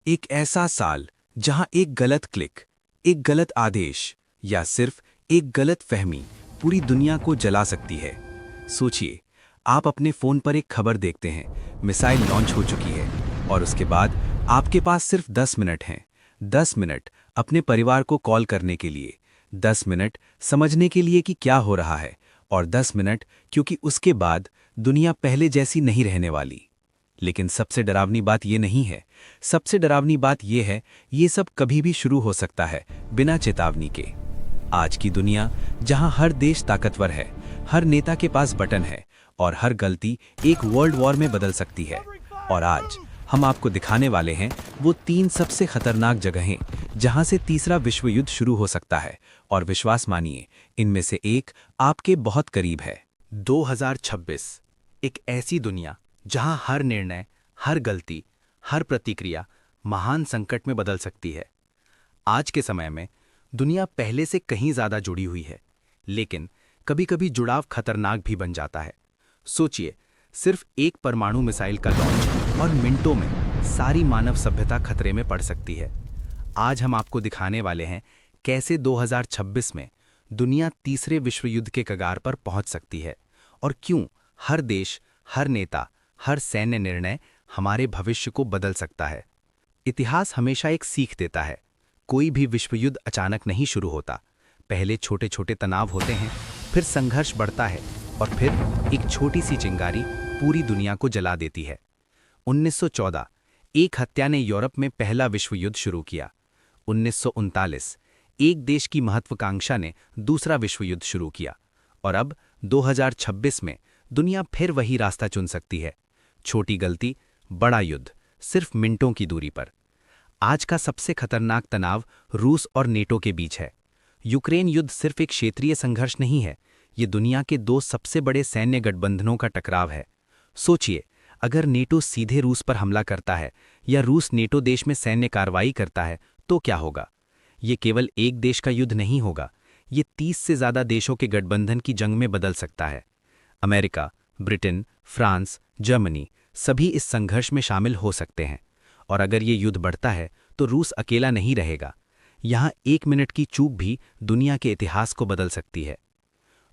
एक ऐसा साल जहां एक गलत क्लिक, एक गलत आदेश या सिर्फ एक गलत फहमी पूरी दुनिया को जला सकती है। सोचिए, आप अपने फोन पर एक खबर देखते हैं, मिसाइल लॉन्च हो चुकी है और उसके बाद आपके पास सिर्फ 10 मिनट हैं। 10 मिनट अपने परिवार को कॉल करने के लिए, 10 मिनट समझने के लिए कि क्या हो रहा है, और 10 मिनट क्योंकि उसके बाद दुनिया पहले जैसी नहीं रहने वाली। लेकिन सबसे डरावनी बात ये नहीं है। सबसे डरावनी बात ये है, ये सब कभी भी शुरू हो सकता है बिना चेतावनी के। आज की दुनिया जहां हर देश ताकतवर है, हर नेता के पास बटन है और हर गलती एक वर्ल्ड वॉर में बदल सकती है। और आज हम आपको दिखाने वाले हैं वो 3 सबसे खतरनाक जगहें जहां से तीसरा विश्व युद्ध शुरू हो सकता है। और विश्वास मानिए, इनमें से एक आपके बहुत करीब है। 2026 एक ऐसी दुनिया जहां हर निर्णय, हर गलती, हर प्रतिक्रिया महान संकट में बदल सकती है। आज के समय में दुनिया पहले से कहीं ज्यादा जुड़ी हुई है, लेकिन कभी-कभी जुड़ाव खतरनाक भी बन जाता है। सोचिए, सिर्फ एक परमाणु मिसाइल का लॉन्च और मिनटों में सारी मानव सभ्यता खतरे में पड़ सकती है। आज हम आपको दिखाने वाले हैं कैसे 2026 में दुनिया तीसरे विश्व युद्ध के कगार पर पहुंच सकती है और क्यों हर देश, हर नेता, हर सैन्य निर्णय हमारे भविष्य को बदल सकता है। इतिहास हमेशा एक सीख देता है। कोई भी विश्व युद्ध अचानक नहीं शुरू होता। पहले छोटे छोटे तनाव होते हैं, फिर संघर्ष बढ़ता है और फिर एक छोटी सी चिंगारी पूरी दुनिया को जला देती है। 1914 एक हत्या ने यूरोप में पहला विश्व युद्ध शुरू किया। 1939 एक देश की महत्वाकांक्षा ने दूसरा विश्व युद्ध शुरू किया। और अब 2026 में दुनिया फिर वही रास्ता चुन सकती है। छोटी गलती, बड़ा युद्ध, सिर्फ मिनटों की दूरी पर। आज का सबसे खतरनाक तनाव रूस और नेटो के बीच है। यूक्रेन युद्ध सिर्फ एक क्षेत्रीय संघर्ष नहीं है, ये दुनिया के 2 सबसे बड़े सैन्य गठबंधनों का टकराव है। सोचिए, अगर नेटो सीधे रूस पर हमला करता है या रूस नेटो देश में सैन्य कार्रवाई करता है तो क्या होगा? ये केवल एक देश का युद्ध नहीं होगा, ये 30 से ज्यादा देशों के गठबंधन की जंग में बदल सकता है। अमेरिका, ब्रिटेन, फ्रांस, जर्मनी सभी इस संघर्ष में शामिल हो सकते हैं। और अगर ये युद्ध बढ़ता है तो रूस अकेला नहीं रहेगा। यहाँ 1 मिनट की चूक भी दुनिया के इतिहास को बदल सकती है।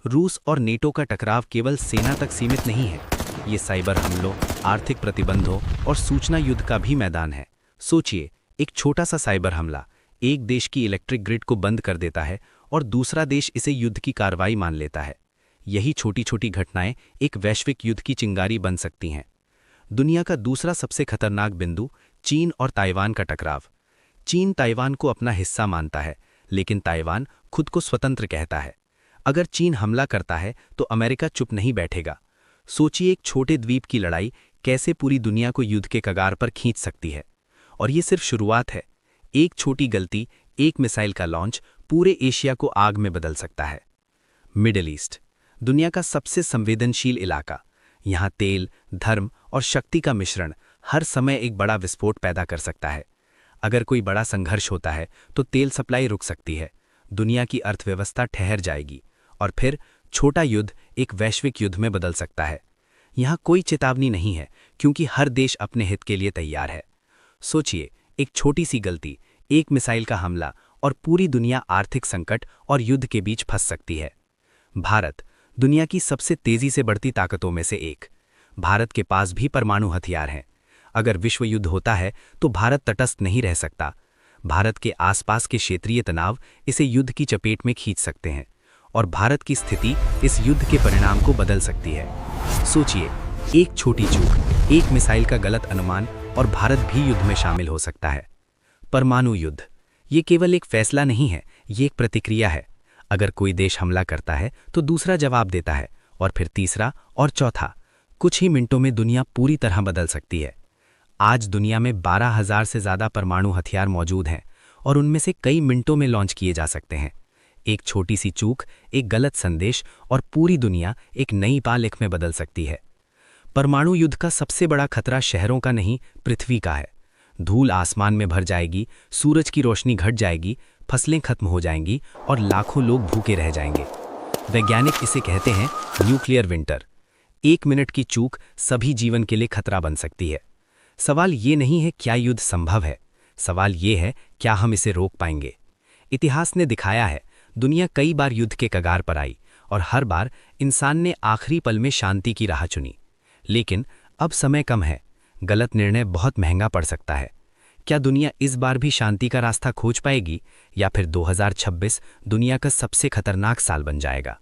रूस और नेटो का टकराव केवल सेना तक सीमित नहीं है, ये साइबर हमलों, आर्थिक प्रतिबंधों और सूचना युद्ध का भी मैदान है। सोचिए, एक छोटा सा साइबर हमला एक देश की इलेक्ट्रिक ग्रिड को बंद कर देता है और दूसरा देश इसे युद्ध की कार्रवाई मान लेता है। यही छोटी छोटी घटनाएं एक वैश्विक युद्ध की चिंगारी बन सकती हैं। दुनिया का दूसरा सबसे खतरनाक बिंदु चीन और ताइवान का टकराव। चीन ताइवान को अपना हिस्सा मानता है, लेकिन ताइवान खुद को स्वतंत्र कहता है। अगर चीन हमला करता है तो अमेरिका चुप नहीं बैठेगा। सोचिए, एक छोटे द्वीप की लड़ाई कैसे पूरी दुनिया को युद्ध के कगार पर खींच सकती है। और ये सिर्फ शुरुआत है। एक छोटी गलती, एक मिसाइल का लॉन्च पूरे एशिया को आग में बदल सकता है। मिडिल ईस्ट, दुनिया का सबसे संवेदनशील इलाका। यहाँ तेल, धर्म और शक्ति का मिश्रण हर समय एक बड़ा विस्फोट पैदा कर सकता है। अगर कोई बड़ा संघर्ष होता है तो तेल सप्लाई रुक सकती है, दुनिया की अर्थव्यवस्था ठहर जाएगी और फिर छोटा युद्ध एक वैश्विक युद्ध में बदल सकता है। यहाँ कोई चेतावनी नहीं है, क्योंकि हर देश अपने हित के लिए तैयार है। सोचिए, एक छोटी सी गलती, एक मिसाइल का हमला और पूरी दुनिया आर्थिक संकट और युद्ध के बीच फंस सकती है। भारत, दुनिया की सबसे तेजी से बढ़ती ताकतों में से एक। भारत के पास भी परमाणु हथियार हैं। अगर विश्व युद्ध होता है तो भारत तटस्थ नहीं रह सकता। भारत के आसपास के क्षेत्रीय तनाव इसे युद्ध की चपेट में खींच सकते हैं और भारत की स्थिति इस युद्ध के परिणाम को बदल सकती है। सोचिए, एक छोटी चूक, एक मिसाइल का गलत अनुमान और भारत भी युद्ध में शामिल हो सकता है। परमाणु युद्ध, ये केवल एक फैसला नहीं है, ये एक प्रतिक्रिया है। अगर कोई देश हमला करता है तो दूसरा जवाब देता है और फिर तीसरा और चौथा। कुछ ही मिनटों में दुनिया पूरी तरह बदल सकती है। आज दुनिया में 12,000 से ज़्यादा परमाणु हथियार मौजूद हैं और उनमें से कई मिनटों में लॉन्च किए जा सकते हैं। एक छोटी सी चूक, एक गलत संदेश और पूरी दुनिया एक नई पालेख में बदल सकती है। परमाणु युद्ध का सबसे बड़ा खतरा शहरों का नहीं, पृथ्वी का है। धूल आसमान में भर जाएगी, सूरज की रोशनी घट जाएगी, फसलें खत्म हो जाएंगी और लाखों लोग भूखे रह जाएंगे। वैज्ञानिक इसे कहते हैं न्यूक्लियर विंटर। 1 मिनट की चूक सभी जीवन के लिए खतरा बन सकती है। सवाल ये नहीं है क्या युद्ध संभव है, सवाल ये है, क्या हम इसे रोक पाएंगे? इतिहास ने दिखाया है, दुनिया कई बार युद्ध के कगार पर आई और हर बार इंसान ने आखिरी पल में शांति की राह चुनी। लेकिन अब समय कम है, गलत निर्णय बहुत महंगा पड़ सकता है। क्या दुनिया इस बार भी शांति का रास्ता खोज पाएगी, या फिर 2026 दुनिया का सबसे खतरनाक साल बन जाएगा?